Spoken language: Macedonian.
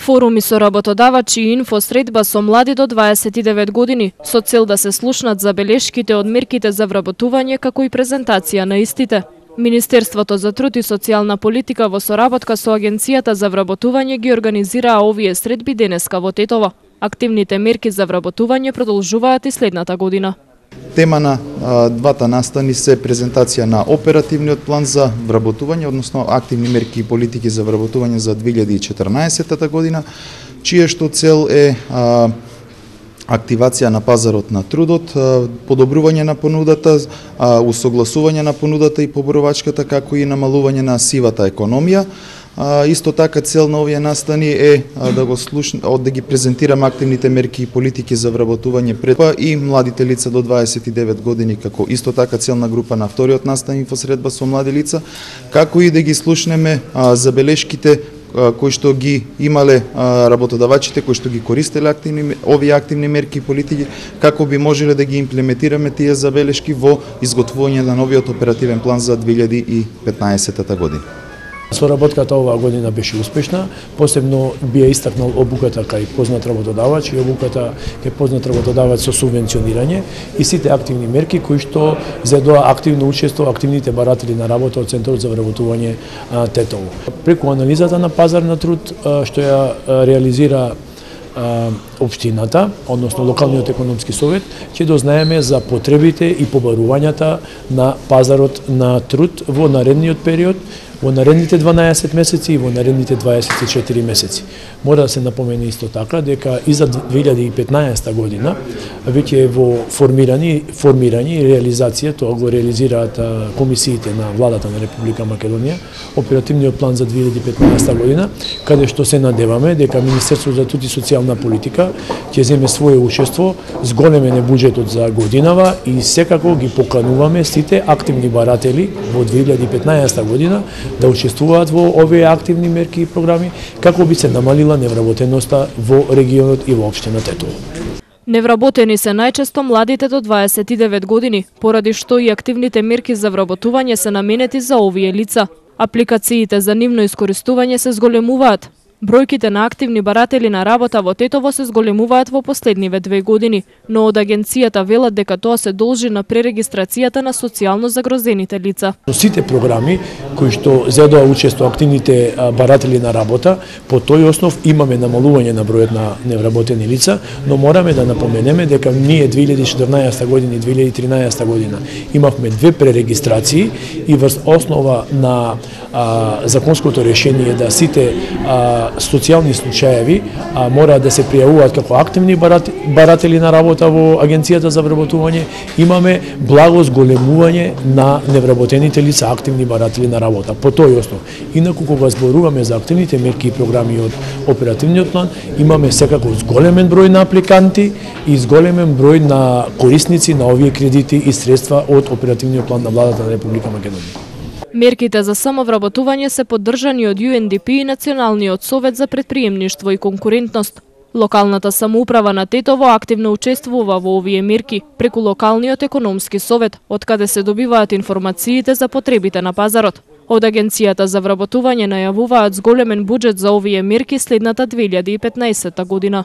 Форуми со работодавачи и инфосредба со млади до 29 години, со цел да се слушнат забелешките од мерките за вработување, како и презентација на истите. Министерството за труд и социјална политика во соработка со Агенцијата за вработување ги организираа овие средби денеска во Тетово. Активните мерки за вработување продолжуваат и следната година. Тема на двата настани се презентација на оперативниот план за вработување, односно активни мерки и политики за вработување за 2014 година, чијешто цел е активација на пазарот на трудот, подобрување на понудата, усогласување на понудата и поборувачката, како и намалување на сивата економија. Исто така цел на овие настани е да ги презентираме активните мерки и политики за вработување пред и младите лица до 29 години, како исто така целна група на вториот настан инфосредба со млади лица, како и да ги слушнеме забелешките кои што ги имале работодавачите, кои што ги користеле овие активни мерки и политики, како би можеле да ги имплементираме тие забелешки во изготвување на новиот оперативен план за 2015 година. Соработката оваа година беше успешна, посебно би ја истакнал обуката кај познат работодавач и обуката кај познат работодавач со субвенционирање и сите активни мерки кои што зедоа активно учество активните баратели на работа од Центарот за вработување Тетово. Преку анализата на пазар на труд што ја реализира општината, односно локалниот економски совет, ќе дознаеме за потребите и побарувањата на пазарот на труд во наредниот период, во наредните 12 месеци и во наредните 24 месеци. Мора да се напомене исто така дека и за 2015 година веќе е во формирање и реализација, тоа го реализираат комисиите на владата на Република Македонија, оперативниот план за 2015 година, каде што се надеваме дека Министерството за труд и социјална политика ќе земе свое учество, зголемене буџетот за годинава и секако ги покануваме сите активни баратели во 2015 година да учествуваат во овие активни мерки и програми, како би се намалила невработеноста во регионот и во општина Тетово. Невработени се најчесто младите до 29 години, поради што и активните мерки за вработување се наменети за овие лица. Апликациите за нивно искористување се зголемуваат. Бројките на активни баратели на работа во Тетово се зголемуваат во последниве 2 години, но од агенцијата велат дека тоа се должи на пререгистрацијата на социјално загрозените лица. Сите програми кои што зедоа учество активните баратели на работа, по тој основ имаме намалување на бројот на невработени лица, но мораме да напоменеме дека ние 2014 година и 2013 година имавме 2 пререгистрации и врз основа на законското решение да сите социјални случаеви мора да се пријавуваат како активни баратели на работа во Агенцијата за вработување, имаме благо зголемување на невработените лица активни баратели на работа по тој основ. Инаку кога зборуваме за активните мерки и програми од оперативниот план, имаме секако зголемен број на апликанти и зголемен број на корисници на овие кредити и средства од оперативниот план на владата на Република Македонија. Мерките за самовработување се поддржани од UNDP и Националниот совет за претприемништво и конкурентност. Локалната самоуправа на Тетово активно учествува во овие мерки преку локалниот економски совет, од каде се добиваат информациите за потребите на пазарот. Од Агенцијата за вработување најавуваат зголемен буџет за овие мерки следната 2015 година.